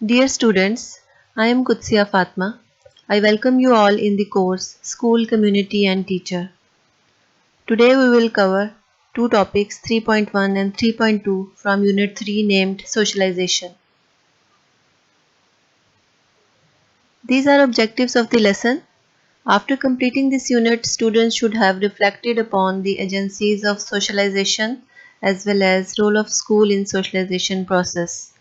Dear students, I am Kutsia Fatma. I welcome you all in the course School, Community and Teacher. Today we will cover two topics 3.1 and 3.2 from Unit 3 named Socialization. These are objectives of the lesson. After completing this unit, students should have reflected upon the agencies of socialization as well as role of school in socialization process.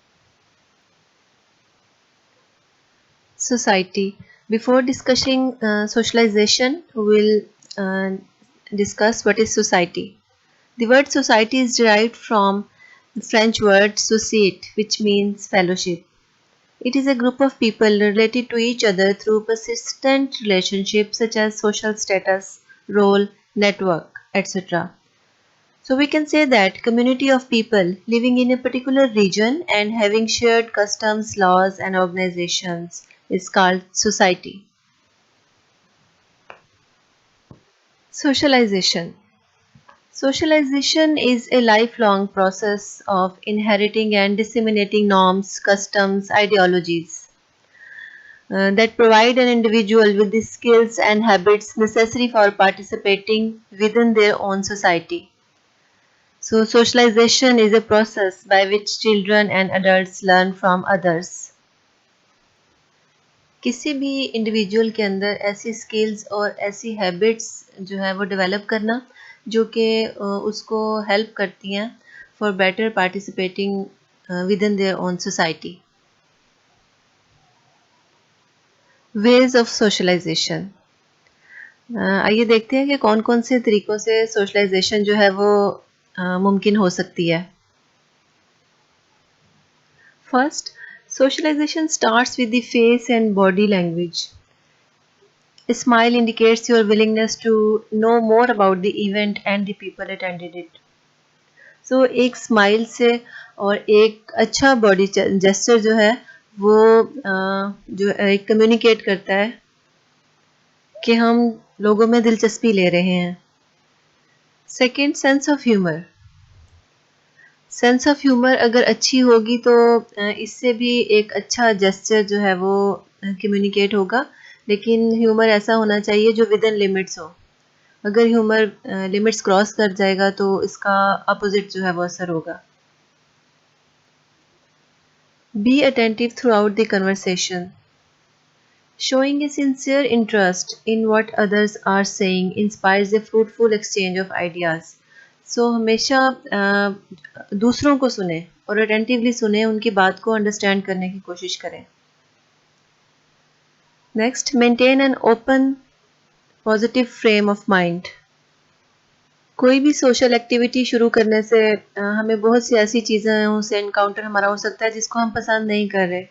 Society. Before discussing socialization, we will discuss what is society. The word society is derived from the French word societe, which means fellowship. It is a group of people related to each other through persistent relationships such as social status, role, network, etc. So we can say that community of people living in a particular region and having shared customs, laws and organizations is called society. Socialization. Socialization is a lifelong process of inheriting and disseminating norms, customs, ideologies that provide an individual with the skills and habits necessary for participating within their own society. So, socialization is a process by which children and adults learn from others. किसी भी individual के अंदर ऐसी skills और ऐसी habits जो है वो डेवलप करना जो कि उसको हेल्प करती हैं for better participating within their own society. Ways of socialization. आइए देखते हैं कि कौन कौन से तरीक़ों से सोशलाइजेशन जो है वो मुमकिन हो सकती है. First, socialization starts with the face and body language. A smile indicates your willingness to know more about the event and the people attended it. So एक स्माइल से और एक अच्छा बॉडी जेस्चर जो है वो जो एक कम्युनिकेट करता है कि हम लोगों में दिलचस्पी ले रहे हैं. Second, sense of humour. Sense of humour अगर अच्छी होगी तो इससे भी एक अच्छा जेस्चर जो है वो कम्युनिकेट होगा, लेकिन ह्यूमर ऐसा होना चाहिए जो विद इन लिमिट्स हो. अगर ह्यूमर लिमिट्स क्रॉस कर जाएगा तो इसका अपोजिट जो है वो असर होगा. Be attentive through out the conversation. Showing a sincere interest in what others are saying inspires a fruitful exchange of ideas. So हमेशा दूसरों को सुने और अटेंटिवली सुने, उनकी बात को अंडरस्टैंड करने की कोशिश करें. Next, maintain an open positive frame of mind. कोई भी सोशल एक्टिविटी शुरू करने से हमें बहुत सी ऐसी चीज़ें से इनकाउंटर हमारा हो सकता है जिसको हम पसंद नहीं कर रहे.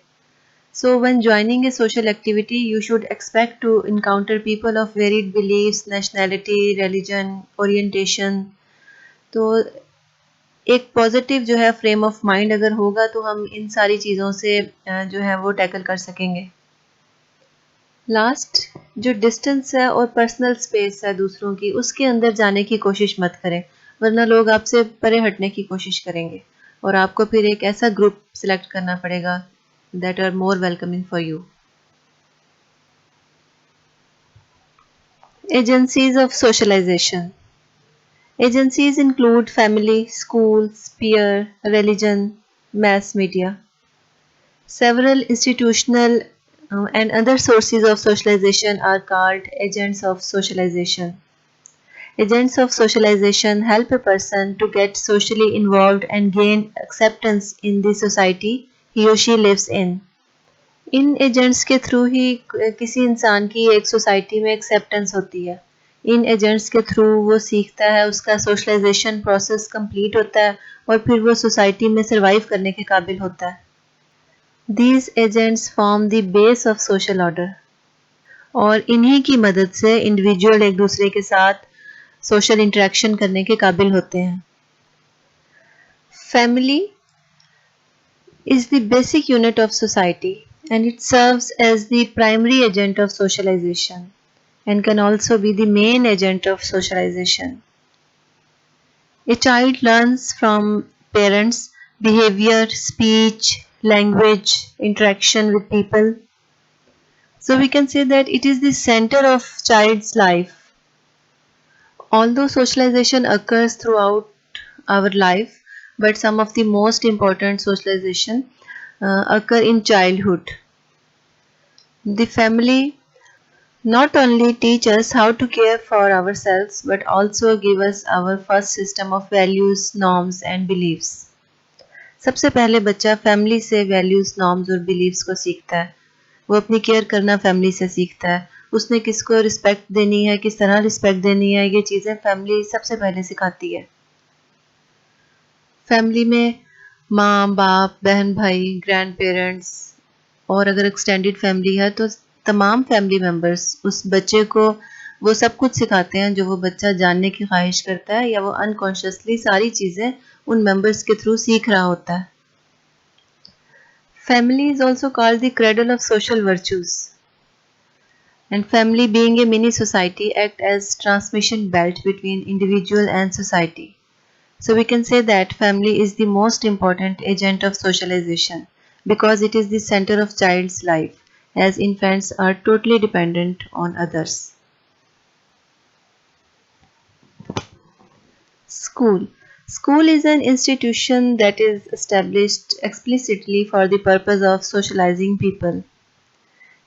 So when joining a social activity, you should expect to encounter people of varied beliefs, nationality, religion, orientation. तो एक पॉजिटिव जो है फ्रेम ऑफ माइंड अगर होगा तो हम इन सारी चीज़ों से जो है वो टैकल कर सकेंगे. लास्ट, जो डिस्टेंस है और पर्सनल स्पेस है दूसरों की, उसके अंदर जाने की कोशिश मत करें, वरना लोग आपसे परे हटने की कोशिश करेंगे और आपको फिर एक ऐसा ग्रुप सिलेक्ट करना पड़ेगा that are more welcoming for you. Agencies of socialization. Agencies include family, schools, peer, religion, mass media. Several institutional and other sources of socialization are called agents of socialization. Agents of socialization help a person to get socially involved and gain acceptance in the society he or she lives in. In agents के through ही किसी इंसान की एक society में acceptance होती है. इन agents के through वो सीखता है, उसका सोशलाइजेशन प्रोसेस कंप्लीट होता है और फिर वो सोसाइटी में सर्वाइव करने के काबिल होता है. These agents form the base of social order और इन्हीं की मदद से इंडिविजुअल एक दूसरे के साथ सोशल इंटरेक्शन करने के काबिल होते हैं. Family is the basic unit of society and it serves as the primary agent of socialization and can also be the main agent of socialization. A child learns from parents behavior, speech, language, interaction with people. So we can say that it is the center of child's life. Although socialization occurs throughout our life, but some of the most important socialization occur in childhood. The family not only teach us how to care for ourselves but also give us our first system of values, norms and beliefs. सबसे पहले बच्चा family से values norms और beliefs को सीखता है. वो अपनी केयर करना फैमिली से सीखता है. उसने किसको रिस्पेक्ट देनी है, किस तरह रिस्पेक्ट देनी है, ये चीज़ें फैमिली सबसे पहले सिखाती है. फैमिली में माँ बाप, बहन भाई, ग्रैंड पेरेंट्स और अगर एक्सटेंडेड फैमिली है तो तमाम फैमिली मेम्बर्स उस बच्चे को वो सब कुछ सिखाते हैं जो वो बच्चा जानने की ख्वाहिश करता है या वो अनकॉन्शियसली सारी चीज़ें उन मेंबर्स के थ्रू सीख रहा होता है. Family is also called the cradle of social virtues. And family being a mini society act as transmission belt between individual and society. So we can say that family is the most important agent of socialization because it is the center of child's life as infants are totally dependent on others. School. School is an institution that is established explicitly for the purpose of socializing people.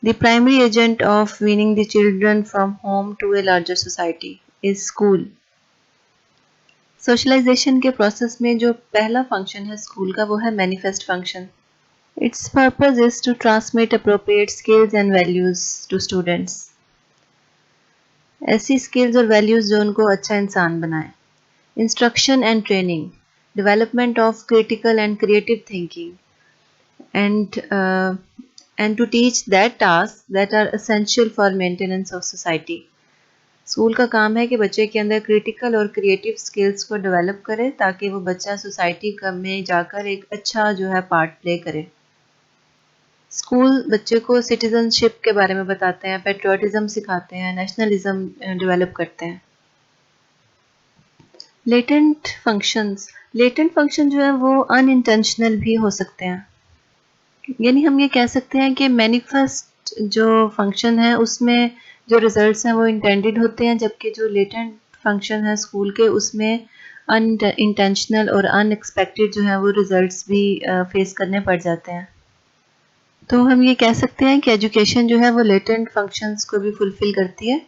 The primary agent of weaning the children from home to a larger society is school. Socialization के process में जो पहला function है school का वो है manifest function. Its purpose is to transmit appropriate skills and values to students. ऐसी skills और वैल्यूज जो उनको अच्छा इंसान बनाए. Instruction and training, development of critical and creative thinking and to teach that tasks that are essential for maintenance of society. School का काम है कि बच्चे के अंदर क्रिटिकल और क्रिएटिव स्किल्स को डेवलप करे ताकि वो बच्चा सोसाइटी में जाकर एक अच्छा जो है पार्ट प्ले करे. स्कूल बच्चे को सिटीजनशिप के बारे में बताते हैं, पेट्रियोटिज्म सिखाते हैं, नेशनलिज्म डेवलप करते हैं. लेटेंट फंक्शन जो है वो अनइंटेंशनल भी हो सकते हैं. यानी हम ये कह सकते हैं कि मैनिफेस्ट जो फंक्शन है उसमें जो रिजल्ट्स हैं वो इंटेंडेड होते हैं जबकि जो लेटेंट फंक्शन है स्कूल के उसमें अनइंटेंशनल और अनएक्सपेक्टेड जो है वो रिजल्ट्स भी फेस करने पड़ जाते हैं. तो हम ये कह सकते हैं कि एजुकेशन जो है वो लेटेंट फंक्शंस को भी फुलफिल करती है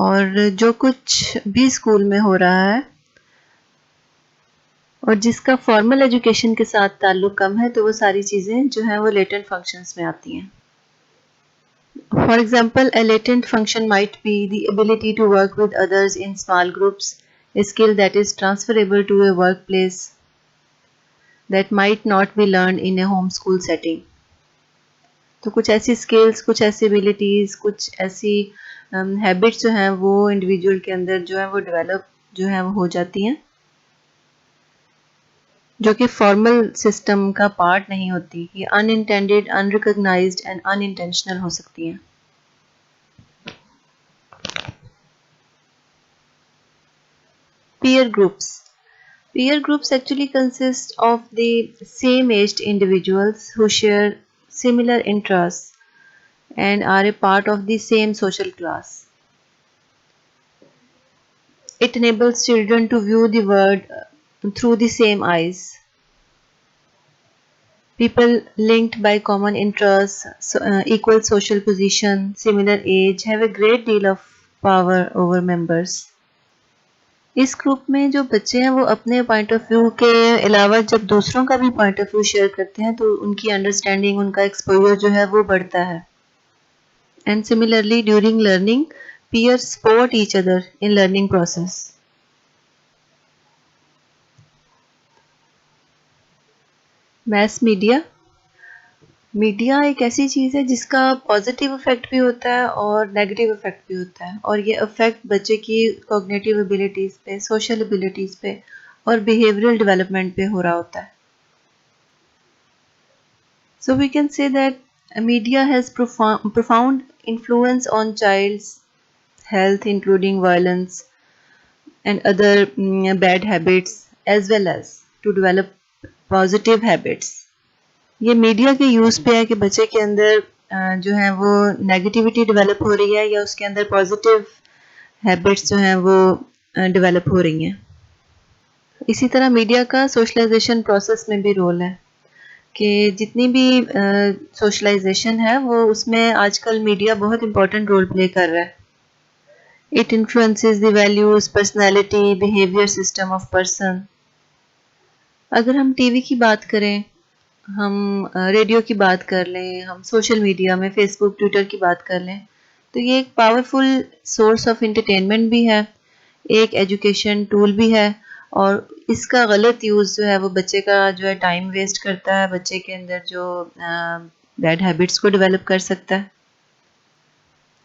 और जो कुछ भी स्कूल में हो रहा है और जिसका फॉर्मल एजुकेशन के साथ ताल्लुक कम है तो वो सारी चीज़ें जो हैं वो लेटेंट फंक्शंस में आती हैं. For example, a latent function might be the ability to work with others in small groups, a skill that is transferable to a workplace that might not be learned in a homeschool setting. तो कुछ ऐसी skills, कुछ ऐसी abilities, कुछ ऐसी habits जो हैं वो इंडिविजुअल के अंदर जो है वो डेवलप जो है वो हो जाती हैं जो कि फॉर्मल सिस्टम का पार्ट नहीं होती. ये अनइंटेंडेड, अनरिकॉग्नाइज्ड एंड अनइंटेंशनल हो सकती हैं. Peer groups actually consist of the same aged individuals who share similar interests and are a part of the same social class. It enables children to view the world through the same eyes. People linked by common interests, equal social position, similar age have a great deal of power over members. इस group में जो बच्चे हैं वो अपने point of view के अलावा जब दूसरों का भी पॉइंट ऑफ व्यू शेयर करते हैं तो उनकी अंडरस्टैंडिंग, उनका एक्सपोजर जो है वो बढ़ता है. And similarly during learning peers support each other in learning process. Mess media एक ऐसी चीज़ है जिसका पॉजिटिव इफेक्ट भी होता है और नेगेटिव इफेक्ट भी होता है और ये इफेक्ट बच्चे की कॉग्निटिव एबिलिटीज़ पे, सोशल एबिलिटीज़ पे और बिहेवियरल डेवलपमेंट पे हो रहा होता है. So we can say that media has profound influence on child's health, including violence and other bad habits, as well as to develop positive habits. ये media के यूज़ पे है कि बच्चे के अंदर जो है वो नेगेटिविटी डेवलप हो रही है या उसके अंदर पॉजिटिव हैबिट्स जो हैं वो डेवलप हो रही हैं। इसी तरह मीडिया का सोशलाइजेशन प्रोसेस में भी रोल है कि जितनी भी सोशलाइजेशन है वो उसमें आजकल मीडिया बहुत इम्पोर्टेंट रोल प्ले कर रहा है। It influences the values, personality, behaviour system of person. अगर हम टीवी की बात करें, हम रेडियो की बात कर लें, हम सोशल मीडिया में फेसबुक, ट्विटर की बात कर लें, तो ये एक पावरफुल सोर्स ऑफ एंटरटेनमेंट भी है, एक एजुकेशन टूल भी है और इसका गलत यूज़ जो है वो बच्चे का जो है टाइम वेस्ट करता है, बच्चे के अंदर जो बैड हैबिट्स को डेवलप कर सकता है।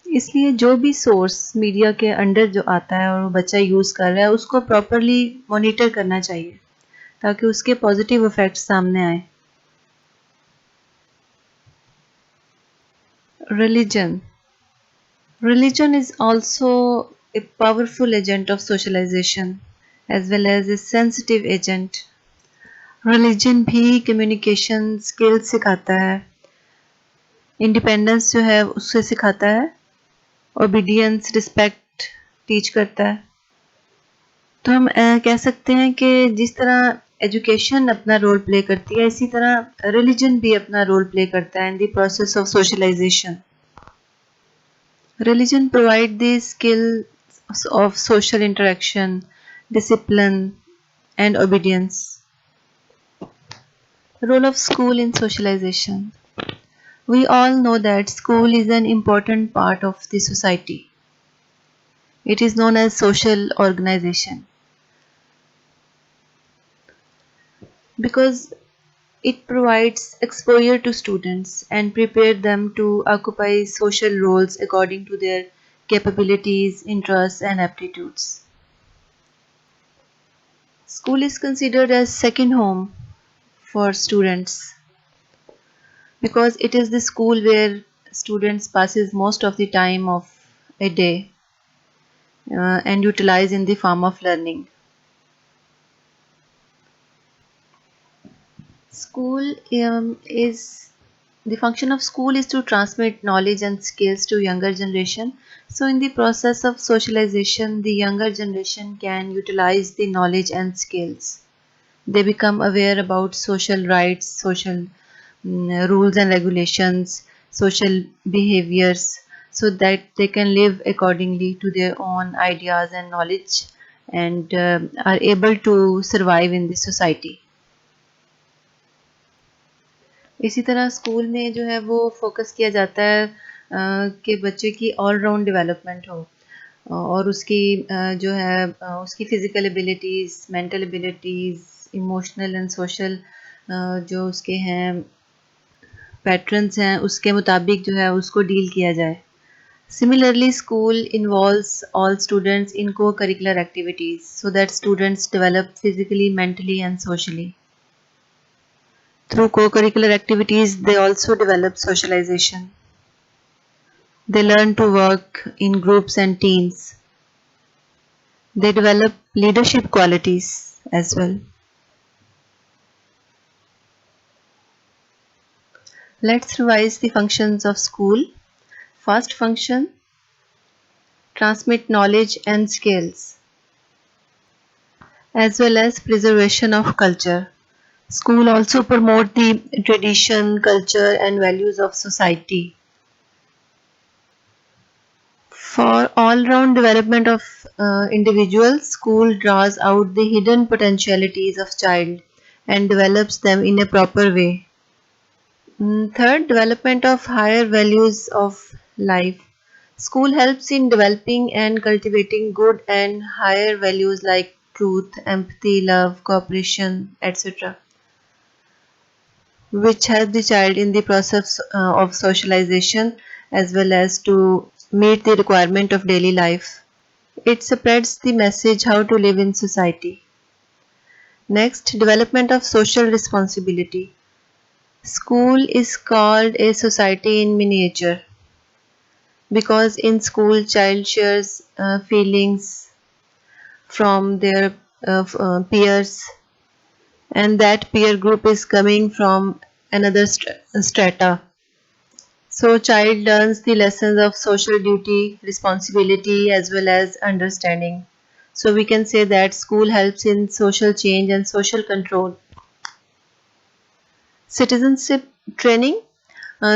इसलिए जो भी सोर्स मीडिया के अंडर जो आता है और वो बच्चा यूज़ कर रहा है उसको प्रॉपरली मॉनिटर करना चाहिए ताकि उसके पॉजिटिव इफ़ेक्ट्स सामने आए। Religion. Religion is also a powerful agent of socialization as well as a sensitive agent. Religion भी communication skills सिखाता है, independence जो है उससे सिखाता है, obedience, respect teach करता है। तो हम कह सकते हैं कि जिस तरह एजुकेशन अपना रोल प्ले करती है इसी तरह रिलीजन भी अपना रोल प्ले करता है in the process of socialization. Religion provides the skills of social interaction, discipline, and obedience. Role of school in socialization. We all know that school is an important part of the society. It is known as social organization because it provides exposure to students and prepare them to occupy social roles according to their capabilities, interests, and aptitudes. School is considered as second home for students because it is the school where students passes most of the time of a day and utilize in the form of learning. School is the function of school is to transmit knowledge and skills to younger generation. So in the process of socialization, the younger generation can utilize the knowledge and skills. They become aware about social rights, social rules and regulations, social behaviors, so that they can live accordingly to their own ideas and knowledge and are able to survive in this society. इसी तरह school में जो है वो focus किया जाता है कि बच्चे की ऑल राउंड डेवलपमेंट हो और उसकी जो है उसकी physical abilities, mental abilities, emotional and social जो उसके हैं पैटर्न्स हैं उसके मुताबिक जो है उसको डील किया जाए। Similarly, school involves all students in co-curricular activities so that students develop physically, mentally and socially. Through co-curricular activities, they also develop socialization. They learn to work in groups and teams. They develop leadership qualities as well. Let's revise the functions of school. First function, transmit knowledge and skills, as well as preservation of culture. School also promote the tradition, culture and values of society. For all-round development of individuals, school draws out the hidden potentialities of child and develops them in a proper way. Third, development of higher values of life. School helps in developing and cultivating good and higher values like truth, empathy, love, cooperation, etc., which help the child in the process of socialization as well as to meet the requirement of daily life. It spreads the message how to live in society. Next, development of social responsibility. School is called a society in miniature because in school child shares feelings from their peers and that peer group is coming from another strata. So child learns the lessons of social duty, responsibility as well as understanding. So we can say that school helps in social change and social control. Citizenship training.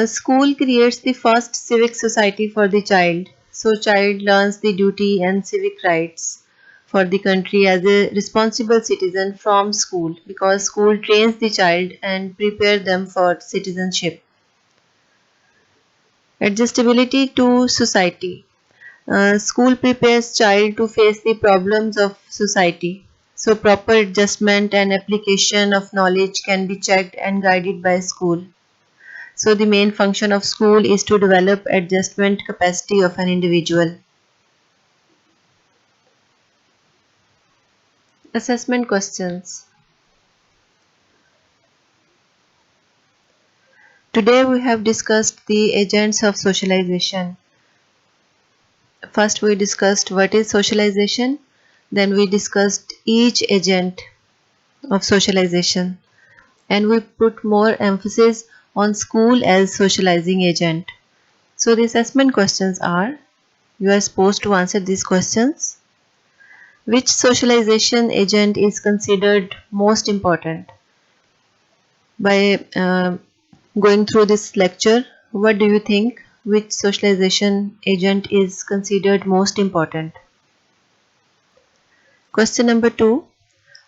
School creates the first civic society for the child. So child learns the duty and civic rights for the country as a responsible citizen from school, because school trains the child and prepare them for citizenship. Adjustability to society. School prepares child to face the problems of society. So proper adjustment and application of knowledge can be checked and guided by school. So the main function of school is to develop adjustment capacity of an individual. Assessment questions. Today we have discussed the agents of socialization. First we discussed what is socialization, then we discussed each agent of socialization, and we put more emphasis on school as socializing agent. So the assessment questions are, you are supposed to answer these questions. Which socialization agent is considered most important? By going through this lecture, what do you think? Which socialization agent is considered most important? Question number 2.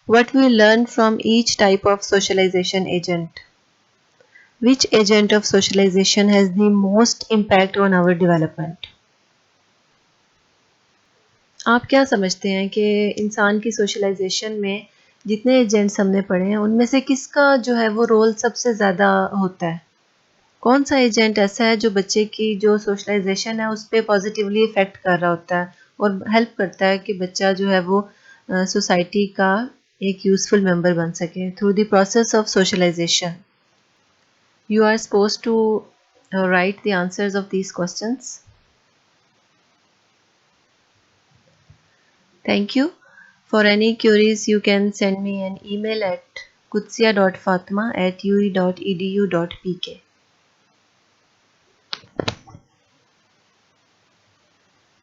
What we learn from each type of socialization agent? Which agent of socialization has the most impact on our development? आप क्या समझते हैं कि इंसान की socialisation में जितने agents हमने पढ़े हैं उनमें से किसका जो है वो रोल सबसे ज़्यादा होता है? कौन सा एजेंट ऐसा है जो बच्चे की जो सोशलाइजेशन है उस पर पॉजिटिवली इफ़ेक्ट कर रहा होता है और हेल्प करता है कि बच्चा जो है वो सोसाइटी का एक यूज़फुल मेंबर बन सके through the process of socialization? You are supposed to write the answers of these questions. Thank you. For any queries, you can send me an email at kutsia.fatma@ue.edu.pk.